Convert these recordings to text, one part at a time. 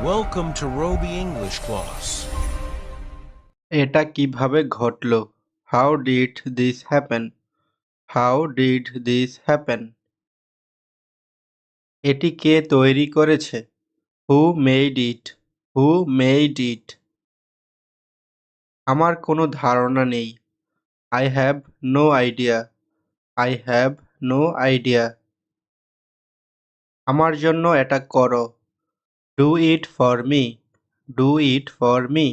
Welcome to Roby English Class. এটা কিভাবে ঘটলো? How did this happen? How did this happen? এটি কে তৈরি করেছে? Who made it? Who made it? আমার কোনো ধারণা নেই। I have no idea. I have no idea. আমার জন্য এটা করো। Do it for me. Do it for me.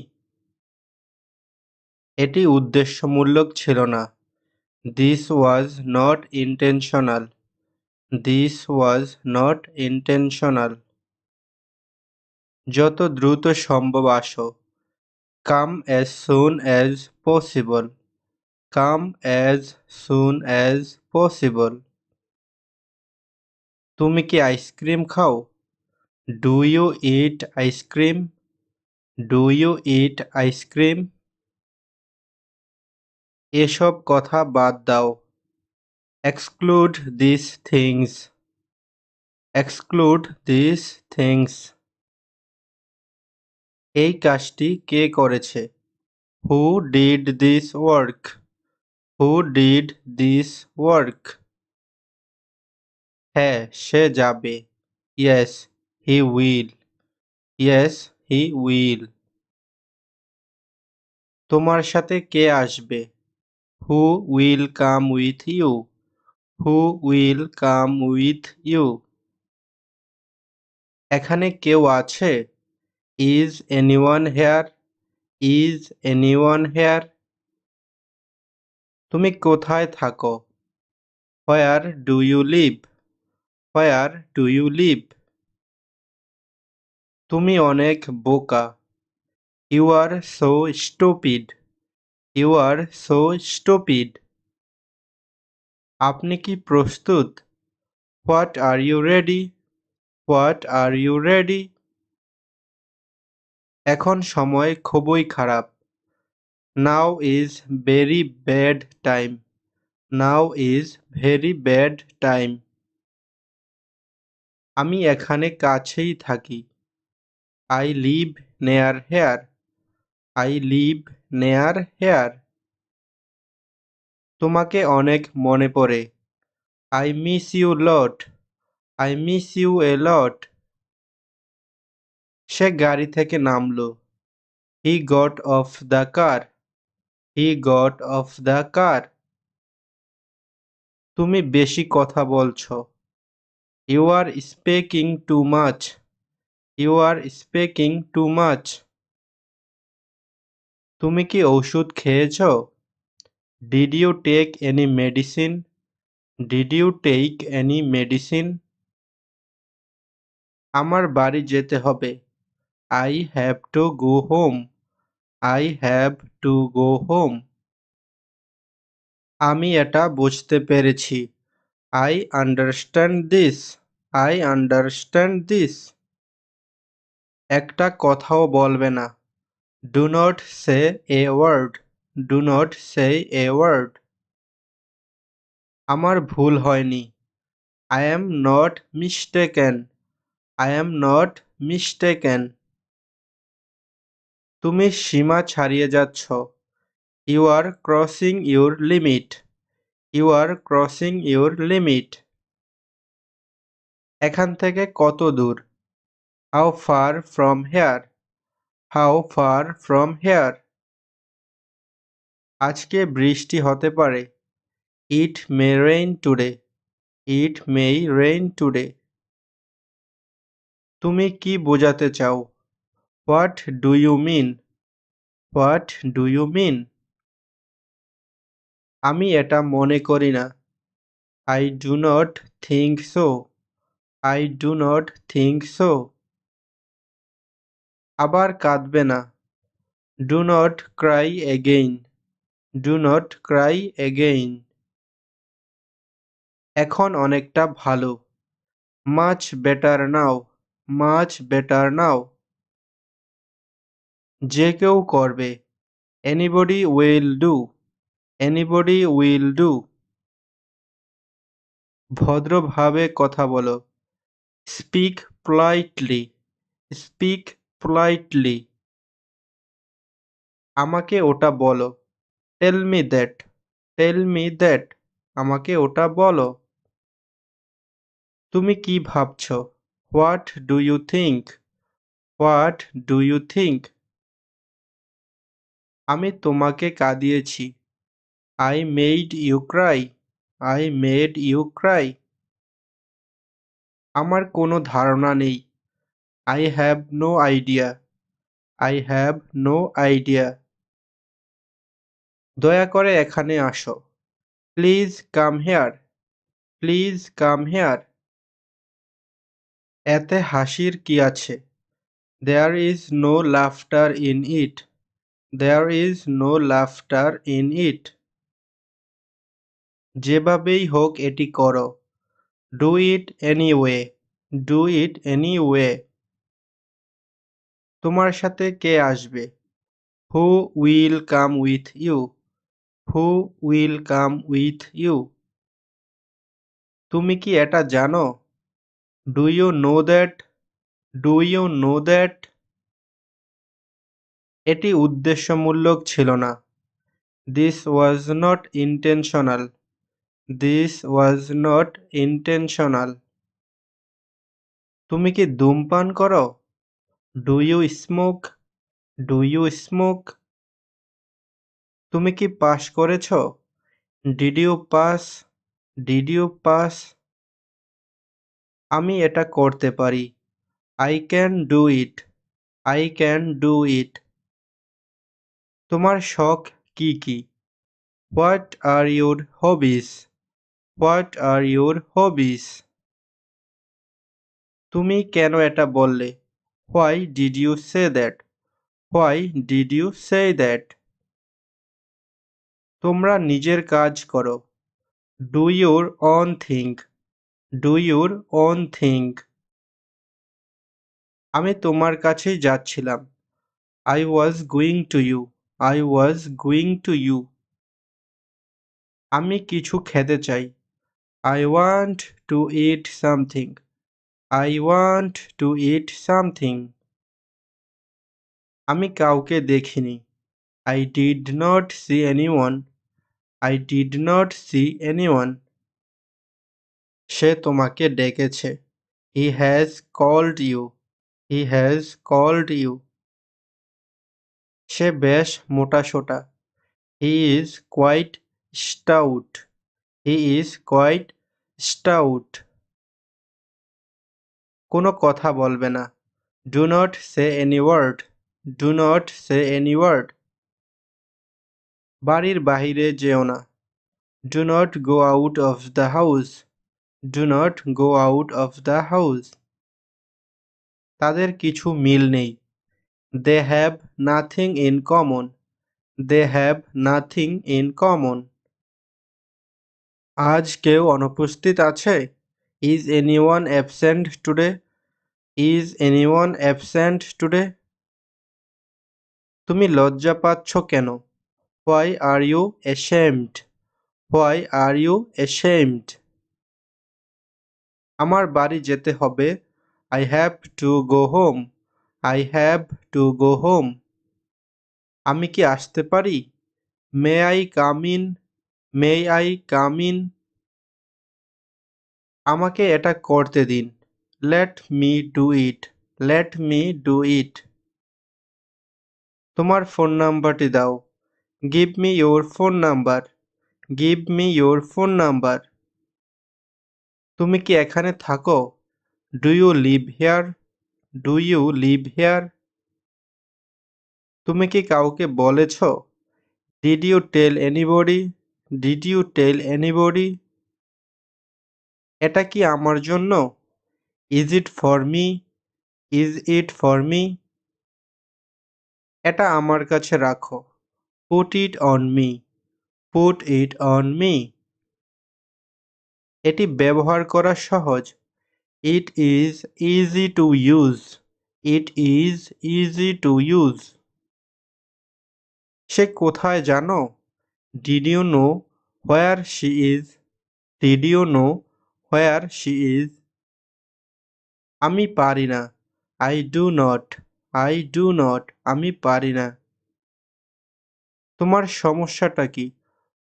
এটি উদ্দেশ্যমূলক ছিল না। This was not intentional. This was not intentional. যত দ্রুত সম্ভব আসো। Come as soon as possible. Come as soon as possible. তুমি কি আইসক্রিম খাও? Do you eat ice cream? Do you eat ice cream? এসব কথা বাদ দাও। Exclude these things. Exclude these things. এই কাজটি কে করেছে? Who did this work? Who did this work? হ্যাঁ, সে যাবে। Yes, he will. Yes, he will. তোমার সাথে কে আসবে? Who will come with you? Who will come with you? এখানে কেউ আছে? Is anyone here? Is anyone here? তুমি কোথায় থাকো? Where do you live? Where do you live? তুমি অনেক বোকা। You are so stupid. You are so stupid. আপনি কি প্রস্তুত? What are you ready? What are you ready? এখন সময় খুবই খারাপ। Now is very bad time. Now is very bad time. আমি এখানে কাছেই থাকি। I live near here. I live near here. তোমাকে অনেক মনে পড়ে। I miss you lot. I miss you a lot. সে গাড়ি থেকে নামলো। He got off the car. He got off the car. তুমি বেশি কথা বলছো। You are speaking too much. You are speaking too much. তুমি কি ওষুধ খেয়েছো? Did you take any medicine? Did you take any medicine? আমার বাড়ি যেতে হবে। I have to go home. I have to go home. আমি এটা বুঝতে পেরেছি। I understand this. I understand this. একটা কথাও বলবে না। Do not say a word. Do not say a word. আমার ভুল হয়নি। I am not mistaken. I am not mistaken. তুমি সীমা ছাড়িয়ে যাচ্ছ। You are crossing your limit. You are crossing your limit. এখান থেকে কত দূর? How far from here? How far from here? আজকে বৃষ্টি হতে পারে। It may rain today. It may rain today. তুমি কি বোঝাতে চাও? What do you mean? What do you mean? আমি এটা মনে করি না। I do not think so. I do not think so. আবার কাঁদবে না। Do not cry again. Do not cry again. এখন অনেকটা ভালো। Much better now. Much better now. যে কেউ করবে। Anybody will do. Anybody will do. ভদ্রভাবে কথা বলো। Speak politely. Speak politely. আমাকে ওটা বলো। Tell me that. Tell me that. আমাকে ওটা বলো। তুমি কি ভাবছো? What do you think? What do you think? আমি তোমাকে কাঁদিয়েছি। I made you cry. I made you cry. আমার কোনো ধারণা নেই। I have no idea. I have no idea. দয়া করে এখানে আসো। Please come here. Please come here. এতে হাসির কি আছে? There is no laughter in it. There is no laughter in it. যেভাবেই হোক এটি করো। Do it anyway. Do it anyway. তোমার সাথে কে আসবে? Who will come with you? Who will come with you? তুমি কি এটা জানো? Do you know that? Do you know that? এটি উদ্দেশ্যমূলক ছিল না। This was not intentional. This was not intentional. তুমি কি ধূমপান করো? Do you smoke? Do you smoke? তুমি কি পাস করেছো? Did you pass? Did you pass? আমি এটা করতে পারি। I can do it. I can do it. তোমার শখ কি কি? What are your hobbies? What are your hobbies? তুমি কেন এটা বললে? Why did you say that? Why did you say that? তোমরা নিজের কাজ করো। Do your own thing. Do your own thing. আমি তোমার কাছেই যাচ্ছিলাম। I was going to you. I was going to you. আমি কিছু খেতে চাই। I want to eat something. I want to eat something. আমি কাউকে দেখিনি। I did not see anyone. I did not see anyone. সে তোমাকে ডেকেছে। He has called you. He has called you. সে বেশ মোটাসোটা। He is quite stout. He is quite stout. কোনো কথা বলবে না। Do not say any word. Do not say any word. বাড়ির বাহিরে যেও না। Do not go out of the house. Do not go out of the house. তাদের কিছু মিল নেই। They have nothing in common. They have nothing in common. আজ কেউ অনুপস্থিত আছে? Is anyone absent today? Is anyone absent today? তুমি লজ্জা পাচ্ছ কেন? Why are you ashamed? Why are you ashamed? আমার বাড়ি যেতে হবে। I have to go home. I have to go home. আমি কি আসতে পারি? May I come in? May I come in? আমাকে এটা করতে দিন। Let me do it. Let me do it. তোমার ফোন নাম্বারটি দাও। Give me your phone number. Give me your phone number. তুমি কি এখানে থাকো? Do you live here? Do you live here? তুমি কি কাউকে বলেছ? Did you tell anybody? Did you tell anybody? এটা কি আমার জন্য? Is it for me? Is it for me? এটা আমার কাছে রাখো। Put it on me. Put it on me. এটি ব্যবহার করা সহজ। It is easy to use. It is easy to use. সে কোথায় জানো? Did you know where she is? Did you know where she is? আমি পারি না। I do not. I do not, আমি পারি না। তোমার সমস্যাটা কি?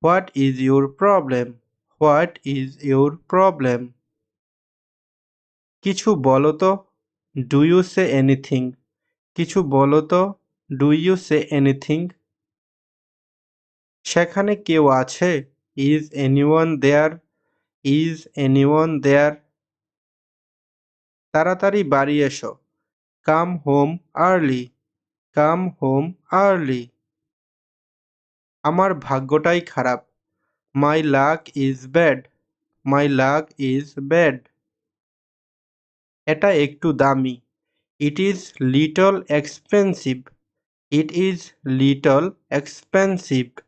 What is your problem? What is your problem? কিছু বলো তো। Do you say anything? কিছু বলো তো। Do you say anything? সেখানে কেউ আছে? Is anyone there? Is anyone there? তাড়াতাড়ি বাড়ি এসো। Come home early. Come home early. আমার ভাগ্যটাই খারাপ। My luck is bad. My luck is bad. এটা একটু দামি। It is little expensive. It is little expensive.